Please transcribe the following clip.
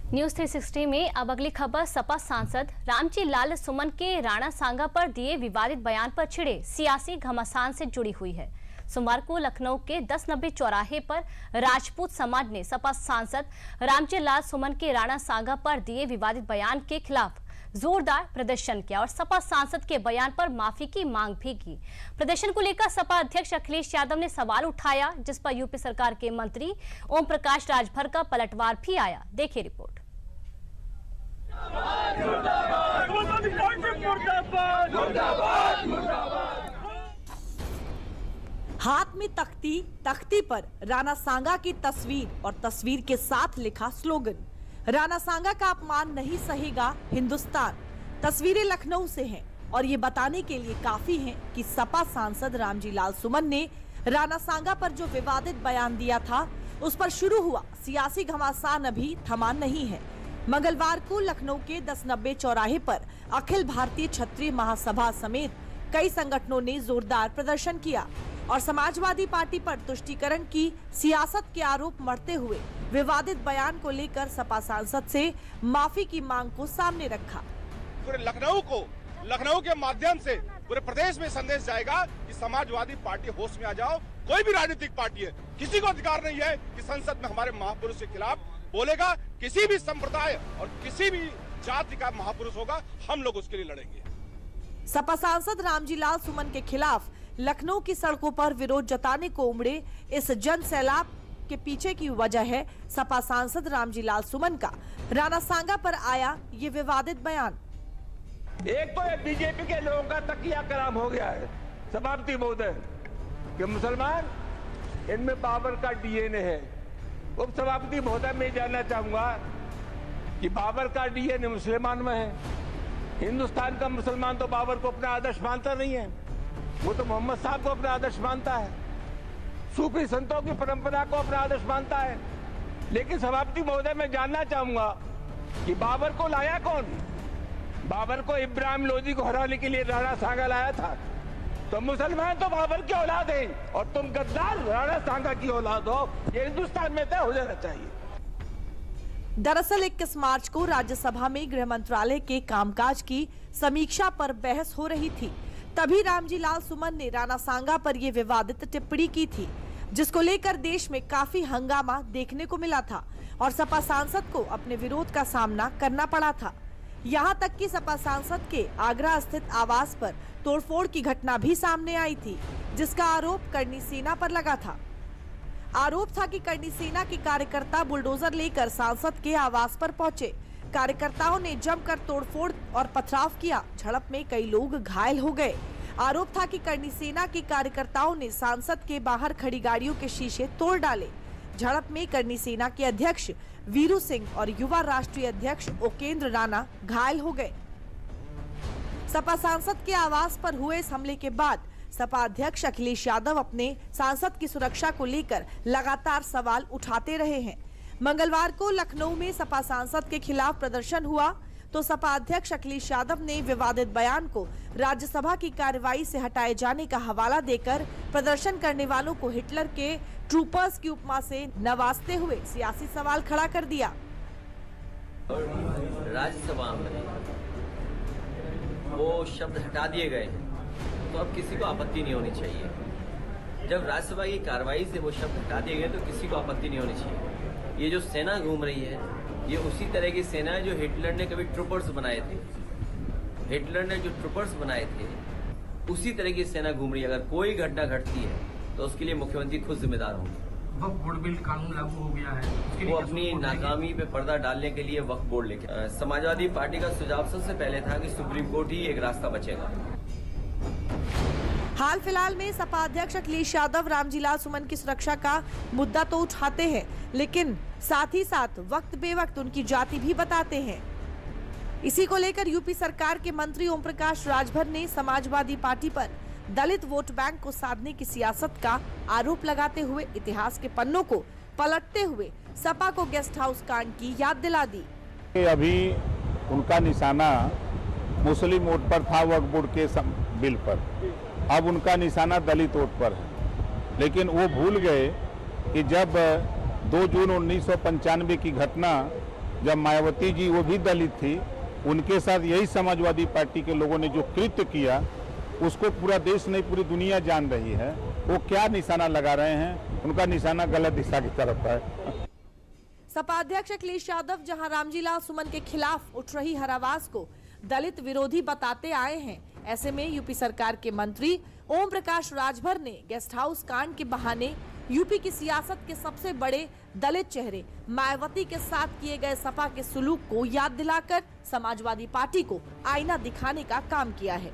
News 360 में अब अगली खबर सपा सांसद रामजी लाल सुमन के राणा सांगा पर दिए विवादित बयान पर छिड़े सियासी घमासान से जुड़ी हुई है। सोमवार को लखनऊ के 1090 चौराहे पर राजपूत समाज ने सपा सांसद रामजी लाल सुमन के राणा सांगा पर दिए विवादित बयान के खिलाफ जोरदार प्रदर्शन किया और सपा सांसद के बयान पर माफी की मांग भी की। प्रदर्शन को लेकर सपा अध्यक्ष अखिलेश यादव ने सवाल उठाया, जिस पर यूपी सरकार के मंत्री ओम प्रकाश राजभर का पलटवार भी आया। देखिए रिपोर्ट। हाथ में तख्ती, तख्ती पर राणा सांगा की तस्वीर और तस्वीर के साथ लिखा स्लोगन, राणा सांगा का अपमान नहीं सहेगा हिंदुस्तान। तस्वीरें लखनऊ से हैं और ये बताने के लिए काफी हैं कि सपा सांसद रामजी लाल सुमन ने राणा सांगा पर जो विवादित बयान दिया था, उस पर शुरू हुआ सियासी घमासान अभी थमा नहीं है। मंगलवार को लखनऊ के 1090 चौराहे पर अखिल भारतीय क्षत्रिय महासभा समेत कई संगठनों ने जोरदार प्रदर्शन किया और समाजवादी पार्टी पर तुष्टीकरण की सियासत के आरोप मढ़ते हुए विवादित बयान को लेकर सपा सांसद से माफी की मांग को सामने रखा। पूरे लखनऊ के माध्यम से पूरे प्रदेश में संदेश जाएगा कि समाजवादी पार्टी होश में आ जाओ। कोई भी राजनीतिक पार्टी है, किसी को अधिकार नहीं है कि संसद में हमारे महापुरुष के खिलाफ बोलेगा। किसी भी संप्रदाय और किसी भी जाति का महापुरुष होगा, हम लोग उसके लिए लड़ेंगे। सपा सांसद रामजी लाल सुमन के खिलाफ लखनऊ की सड़कों पर विरोध जताने को उमड़े इस जन सैलाब के पीछे की वजह है सपा सांसद रामजी लाल सुमन का राणा सांगा पर आया ये विवादित बयान। एक तो बीजेपी के लोगों का तकिया कलाम हो गया है सभापति महोदय कि मुसलमान इनमें बाबर का डीएनए है। उप सभापति महोदय मैं जानना चाहूंगा कि बाबर का डीएनए मुसलमान में है। हिंदुस्तान का मुसलमान तो बाबर को अपना आदर्श मानता नहीं है, वो तो मोहम्मद साहब को अपना आदर्श मानता है, सूफी संतों की परंपरा को अपना आदर्श मानता है। लेकिन सभापति महोदय मैं जानना चाहूंगा कि बाबर को लाया कौन? बाबर को इब्राहिम लोदी को हराने के लिए राणा सांगा लाया था। तो मुसलमान तो बाबर की औलाद है और तुम गद्दार राणा सांगा की औलाद हो, ये हिंदुस्तान में तय हो जाना चाहिए। दरअसल 21 मार्च को राज्यसभा में गृह मंत्रालय के कामकाज की समीक्षा पर बहस हो रही थी। तभी रामजी लाल सुमन ने राणा सांगा पर यह विवादित टिप्पणी की थी, जिसको लेकर देश में काफी हंगामा देखने को मिला था और सपा सांसद को अपने विरोध का सामना करना पड़ा था। यहां तक कि सपा सांसद के आगरा स्थित आवास पर तोड़फोड़ की घटना भी सामने आई थी, जिसका आरोप करनी सेना पर लगा था। आरोप था कि करनी सेना के कार्यकर्ता बुलडोजर लेकर सांसद के आवास पर पहुंचे। कार्यकर्ताओं ने जमकर तोड़फोड़ और पथराव किया। झड़प में कई लोग घायल हो गए। आरोप था कि करनी सेना के कार्यकर्ताओं ने सांसद के बाहर खड़ी गाड़ियों के शीशे तोड़ डाले। झड़प में करनी सेना के अध्यक्ष वीरू सिंह और युवा राष्ट्रीय अध्यक्ष ओकेंद्र राणा घायल हो गए। सपा सांसद के आवास पर हुए इस हमले के बाद सपा अध्यक्ष अखिलेश यादव अपने सांसद की सुरक्षा को लेकर लगातार सवाल उठाते रहे हैं। मंगलवार को लखनऊ में सपा सांसद के खिलाफ प्रदर्शन हुआ तो सपा अध्यक्ष अखिलेश यादव ने विवादित बयान को राज्यसभा की कार्रवाई से हटाए जाने का हवाला देकर प्रदर्शन करने वालों को हिटलर के ट्रूपर्स की उपमा से नवाजते हुए सियासी सवाल खड़ा कर दिया। राज्यसभा में वो शब्द हटा दिए गए तो अब किसी को आपत्ति नहीं होनी चाहिए। जब राज्यसभा की कार्रवाई से वो शब्द हटा दिए गए तो किसी को आपत्ति नहीं होनी चाहिए। ये जो सेना घूम रही है, ये उसी तरह की सेना है जो हिटलर ने कभी ट्रूपर्स बनाए थे। हिटलर ने जो ट्रूपर्स बनाए थे, उसी तरह की सेना घूम रही है। अगर कोई घटना घटती है तो उसके लिए मुख्यमंत्री खुद जिम्मेदार होंगे। वक्फ बोर्ड बिल कानून लागू हो गया है, वो अपनी नाकामी पे पर्दा डालने के लिए वक्फ बोर्ड लेके समाजवादी पार्टी का सुझाव सबसे पहले था कि सुप्रीम कोर्ट ही एक रास्ता बचेगा। हाल फिलहाल में सपा अध्यक्ष अखिलेश यादव रामजी लाल सुमन की सुरक्षा का मुद्दा तो उठाते हैं, लेकिन साथ ही साथ वक्त बेवक्त उनकी जाति भी बताते हैं। इसी को लेकर यूपी सरकार के मंत्री ओम प्रकाश राजभर ने समाजवादी पार्टी पर दलित वोट बैंक को साधने की सियासत का आरोप लगाते हुए इतिहास के पन्नों को पलटते हुए सपा को गेस्ट हाउस कांड की याद दिला दी। अभी उनका निशाना मुस्लिम वोट पर था, वक्फ बोर्ड के बिल पर। अब उनका निशाना दलित वोट पर है, लेकिन वो भूल गए कि जब 2 जून 1995 की घटना जब मायावती जी वो भी दलित थी, उनके साथ यही समाजवादी पार्टी के लोगों ने जो कृत्य किया उसको पूरा देश नहीं पूरी दुनिया जान रही है। वो क्या निशाना लगा रहे हैं, उनका निशाना गलत दिशा की तरफ है। सपा अध्यक्ष अखिलेश यादव जहां रामजी लाल सुमन के खिलाफ उठ रही हर आवाज को दलित विरोधी बताते आए हैं, ऐसे में यूपी सरकार के मंत्री ओम प्रकाश राजभर ने गेस्ट हाउस कांड के बहाने यूपी की सियासत के सबसे बड़े दलित चेहरे मायावती के साथ किए गए सपा के सुलूक को याद दिलाकर समाजवादी पार्टी को आईना दिखाने का काम किया है।